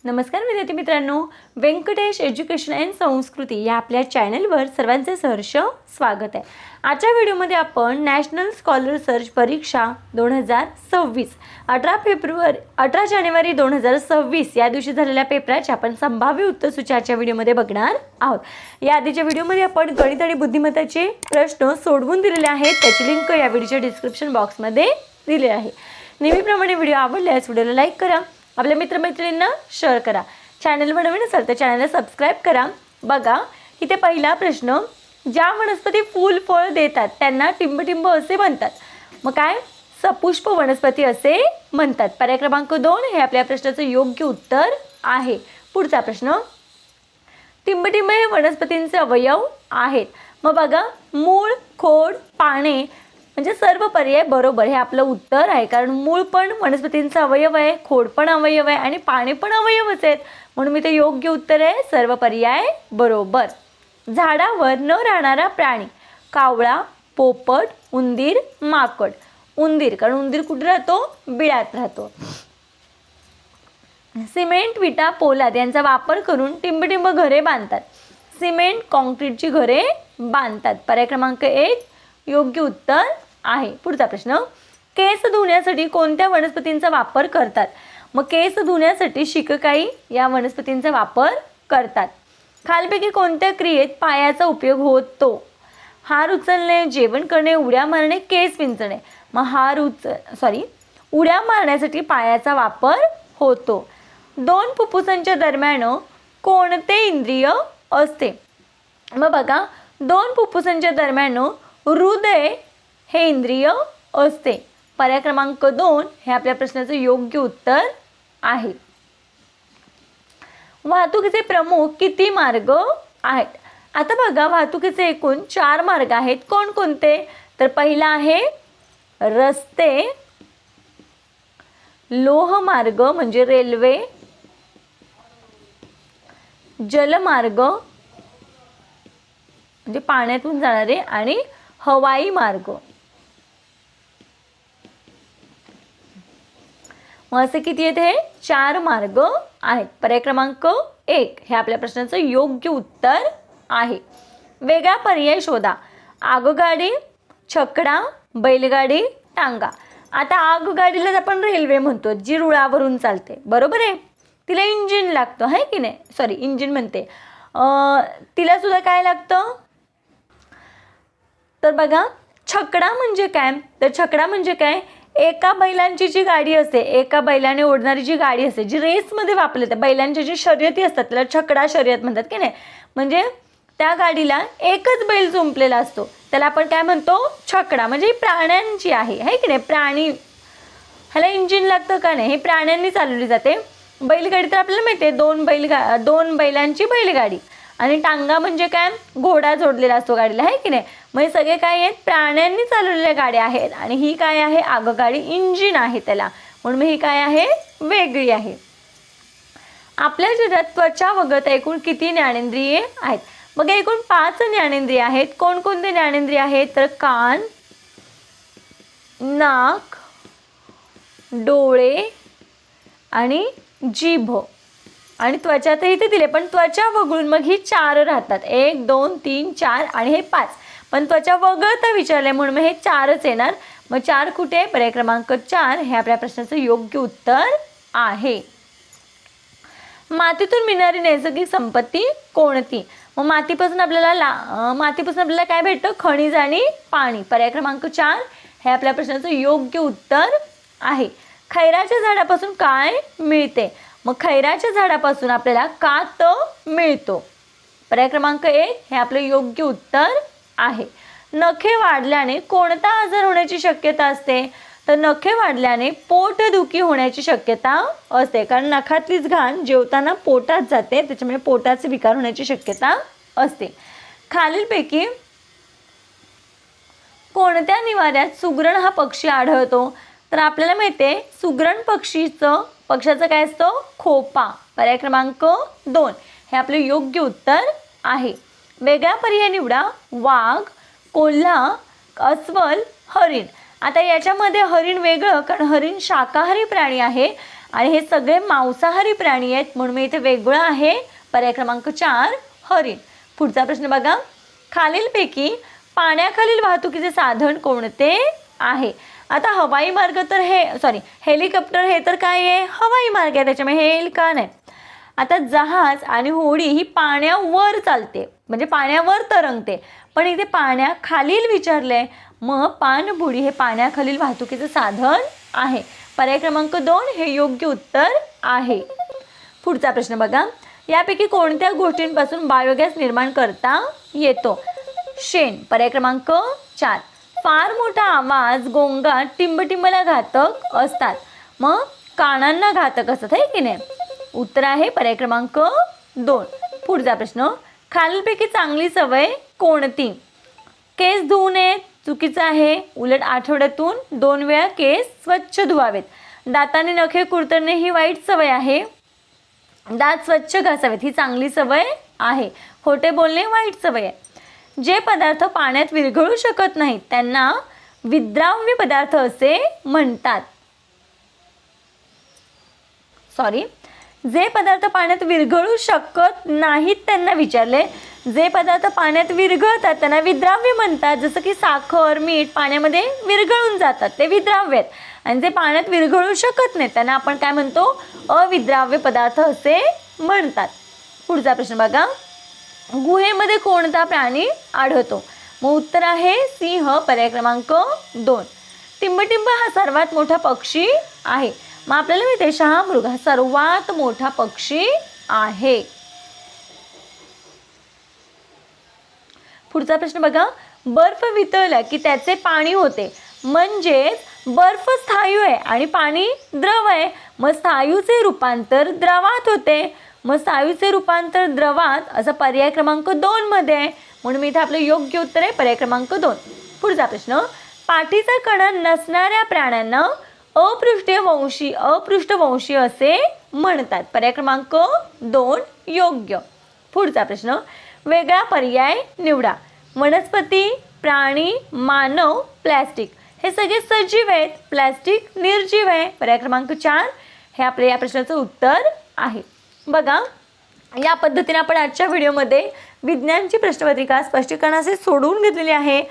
नमस्कार विद्यार्थी मित्रांनो, व्यंकटेश एज्युकेशन अँड संस्कृती या आपल्या चॅनलवर सर्वांचे सहर्ष स्वागत आहे। आजच्या व्हिडिओमध्ये आपण नॅशनल स्कॉलर सर्च परीक्षा 2026 18 जानेवारी 2026 या दिवशी झालेल्या पेपराचे आपण संभाव्य उत्तरसूची आजच्या व्हिडिओमध्ये बघणार आहोत। या आधीच्या व्हिडिओमध्ये आपण गणित आणि बुद्धिमत्ताचे प्रश्न सोडवून दिलेले आहेत, त्याची लिंक या व्हिडिओच्या डिस्क्रिप्शन बॉक्समध्ये दिली आहे। नेहमीप्रमाणे व्हिडिओ आवडल्यास व्हिडिओला लाईक करा, आपल्या मित्रमैत्रिणींना शेअर करा, चॅनलवर नवीन असाल तर चॅनलला सबस्क्राइब करा। बघा इथे पहिला प्रश्न, ज्या वनस्पती फूल फळ देतात त्यांना टिंबटिंब असे म्हणतात। मग काय? सपुष्प वनस्पती असे म्हणतात। पर्याय क्रमांक 2 हे आपल्या प्रश्नाचं योग्य उत्तर आहे। पुढचा प्रश्न, टिंबटिंब हे वनस्पतींचे अवयव आहेत। मग बघा मूळ, खोड, पाने म्हणजे सर्व पर्याय बरोबर हे आपलं उत्तर आहे, कारण मूळ पण वनस्पतींचा अवयव आहे, खोड पण अवयव आहे आणि पाने पण अवयवच आहेत, म्हणून मी ते योग्य उत्तर आहे, सर्व पर्याय बरोबर। झाडावर न राहणारा प्राणी, कावळा, पोपट, उंदीर, माकड। उंदीर, कारण उंदीर कुठे राहतो? बिळात राहतो। सिमेंट, विटा, पोलाद यांचा वापर करून टिंबटिंब घरे बांधतात। सिमेंट, कॉन्क्रीटची घरे बांधतात। पर्याय क्रमांक 1 योग्य उत्तर आहे। पुढचा प्रश्न, केस धुण्यासाठी कोणत्या वनस्पतींचा वापर करतात? मग केस धुण्यासाठी शिककाई या वनस्पतींचा वापर करतात। खालपैकी कोणत्या क्रियेत पायाचा उपयोग होतो? हार उचलणे, जेवण करणे, उड्या मारणे, केस विंचणे। मग उड्या मारण्यासाठी पायाचा वापर होतो। दोन फुफ्फुसांच्या दरम्यान कोणते इंद्रिय असते? मग बघा दोन फुफ्फुसांच्या दरम्यान हृदय हे इंद्रिय असते। पर्याय क्रमांक 2 हे आपल्या प्रश्नाचं योग्य उत्तर आहे। वाहतुकीचे प्रमुख किती मार्ग आहेत? आता बघा वाहतुकीचे एकूण 4 मार्ग आहेत। कोणकोणते? तर पहिला आहे रस्ते, लोहमार्ग म्हणजे रेल्वे, जलमार्ग म्हणजे पाण्यातून जाणारे आणि हवाई मार्ग। मग असे किती आहेत? हे 4 मार्ग आहेत। पर्याय क्रमांक 1 हे आपल्या प्रश्नाचं योग्य उत्तर आहे। वेगळा पर्याय शोधा। आगगाडी, छकडा, बैलगाडी, टांगा। आता आगगाडीला आपण रेल्वे म्हणतो, जी रुळावरून चालते, बरोबर आहे। तिला इंजिन लागतं आहे की नाही? सॉरी इंजिन म्हणते, तिला सुद्धा काय लागतं? तर बघा छकडा म्हणजे काय? तर छकडा म्हणजे काय? एका बैलांची जी गाडी असते, एका बैलाने ओढणारी जी गाडी असते, जी रेसमध्ये वापरली जाते, बैलांच्या जी शर्यती असतात त्याला छकडा शर्यत म्हणतात की नाही? म्हणजे त्या गाडीला एकच बैल जुंपलेला असतो, त्याला आपण काय म्हणतो? छकडा। म्हणजे प्राण्यांची आहे की नाही? प्राणी, ह्याला इंजिन लागतं का नाही? हे प्राण्यांनी चालवली जाते। बैलगाडी तर आपल्याला माहिती आहे, दोन बैलांची बैलगाडी। आणि टांगा म्हणजे काय? घोडा जोडलेला असतो गाडीला आहे की नाही? मग हे सगळे काय आहेत? प्राण्यांनी चालवलेल्या गाड्या आहेत। आणि ही काय आहे? आगगाडी, इंजिन आहे त्याला, म्हणून ही काय आहे? वेगळी आहे। आपल्या शरीरात त्वचा वगळता एकूण किती ज्ञानेंद्रिये आहेत? मग एकूण 5 ज्ञानेंद्रिय आहेत। कोणकोणते ज्ञानेंद्रिय आहेत? तर कान, नाक, डोळे आणि जीभ आणि त्वचा तर इथे दिले, पण त्वचा वगळून मग ही 4 राहतात। 1 2 3 4 आणि हे 5, पण त्वचा वगळता विचारले म्हणून हे 4च येणार। मग 4 कुठे? पर्याय क्रमांक 4 हे आपल्या प्रश्नाचं योग्य उत्तर आहे। मातीतून मिळणारी नैसर्गिक संपत्ती कोणती? मग मातीपासून आपल्याला काय भेटतं? खनिज आणि पाणी। पर्याय क्रमांक 4 हे आपल्या प्रश्नाचं योग्य उत्तर आहे। खैराच्या झाडापासून काय मिळते? मग खैराच्या झाडापासून आपल्याला कात मिळतो। पर्याय क्रमांक 1 हे आपलं योग्य उत्तर आहे। नखे वाढल्याने कोणता आजार होण्याची शक्यता असते? तर नखे वाढल्याने पोटदुखी होण्याची शक्यता असते, कारण नखातलीच घाण जेवताना पोटात जाते, त्याच्यामुळे पोटाचे विकार होण्याची शक्यता असते। खालीलपैकी कोणत्या निवाऱ्यात सुगरण हा पक्षी आढळतो? तर आपल्याला माहिती आहे सुगरण पक्षाचं काय असतं? खोपा। पर्याय क्रमांक 2 हे आपले योग्य उत्तर आहे। वेगळा पर्याय निवडा। वाघ, कोल्हा, अस्वल, हरिण। आता याच्यामध्ये हरिण वेगळं, कारण हरिण शाकाहारी प्राणी आहे आणि हे सगळे मांसाहारी प्राणी आहेत म्हणून मी इथे वेगळं आहे. पर्याय क्रमांक 4 हरिण. पुढचा प्रश्न बघा, खालीलपैकी पाण्याखालील वाहतुकीचे साधन कोणते आहे? आता हवाई मार्ग तर हेलिकॉप्टर हे तर काय आहे, हवाई मार्ग आहे, त्याच्यामुळे हेल का नाही. आता जहाज आणि होडी ही पाण्यावर चालते म्हणजे पाण्यावर तरंगते, पण इथे पाण्याखालील विचारले, मग पाणबुडी हे पाण्याखालील वाहतुकीचे साधन आहे. पर्याय क्रमांक 2 हे योग्य उत्तर आहे. पुढचा प्रश्न बघा, यापैकी कोणत्या गोष्टींपासून बायोगॅस निर्माण करता येतो? शेण. पर्याय क्रमांक 4. फार मोठा आवाज, गोंगाट टिंबटिंबला घातक असतात, मग कानांना घातक असतात, आहे की नाही? उत्तर आहे पर्याय क्रमांक 2. पुढचा प्रश्न, खालीलपैकी चांगली सवय कोणती? केस धुवू नये, चुकीचं आहे. उलट आठवड्यातून 2 वेळा केस स्वच्छ धुवावेत. दाताने नखे कुरतडणे ही वाईट सवय आहे. दात स्वच्छ घासावेत ही चांगली सवय आहे. खोटे बोलणे वाईट सवय आहे. जे पदार्थ पाण्यात विरघळू शकत नाहीत त्यांना विद्राव्य पदार्थ असे म्हणतात. जे पदार्थ पाण्यात विरघळू शकत नाहीत त्यांना विचारले. जे पदार्थ पाण्यात विरघळतात त्यांना विद्राव्य म्हणतात. जसं की साखर, मीठ पाण्यामध्ये विरघळून जातात, ते विद्राव्य आहेत. आणि जे पाण्यात विरघळू शकत नाहीत त्यांना आपण काय म्हणतो? अविद्राव्य पदार्थ असे म्हणतात. पुढचा प्रश्न बघा, गुहेमध्ये कोणता प्राणी आढळतो? मग उत्तर आहे सिंह. पर्याय क्रमांक 2. टिंबटिंब हा सर्वात मोठा पक्षी आहे. मग आपल्याला माहिती आहे शहामृग हा सर्वात मोठा पक्षी आहे. पुढचा प्रश्न बघा, बर्फ वितळला की त्याचे पाणी होते, म्हणजेच बर्फ स्थायू आहे आणि पाणी द्रव आहे. मग स्थायूचे रूपांतर द्रवात होते, मग स्थायूचे रूपांतर द्रवात असं पर्याय क्रमांक 2 मध्ये आहे. म्हणून मी इथे आपलं योग्य उत्तर आहे पर्याय क्रमांक 2. पुढचा प्रश्न, पाठीचा कणा नसणाऱ्या प्राण्यांना अपृष्ठवंशी असे म्हणतात. पर्याय क्रमांक 2 योग्य. पुढचा प्रश्न, वेगळा पर्याय निवडा. वनस्पती, प्राणी, मानव, प्लॅस्टिक हे सगळे सजीव आहेत, प्लॅस्टिक निर्जीव आहे. पर्याय क्रमांक 4 हे आपल्या या प्रश्नाचं उत्तर आहे. बघा, या पद्धतीने आपण आजच्या व्हिडिओमध्ये विज्ञानची प्रश्नपत्रिका स्पष्टीकरणाचे सोडवून घेतलेली आहे.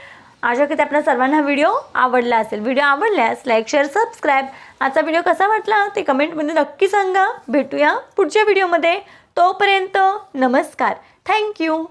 आशा करते आपल्या सर्वांना व्हिडिओ आवडला असेल. व्हिडिओ आवडल्यास लाईक, शेअर, सबस्क्राईब. आजचा व्हिडिओ कसा वाटला ते कमेंटमध्ये नक्की सांगा. भेटूया पुढच्या व्हिडिओमध्ये. तोपर्यंत नमस्कार. थँक्यू.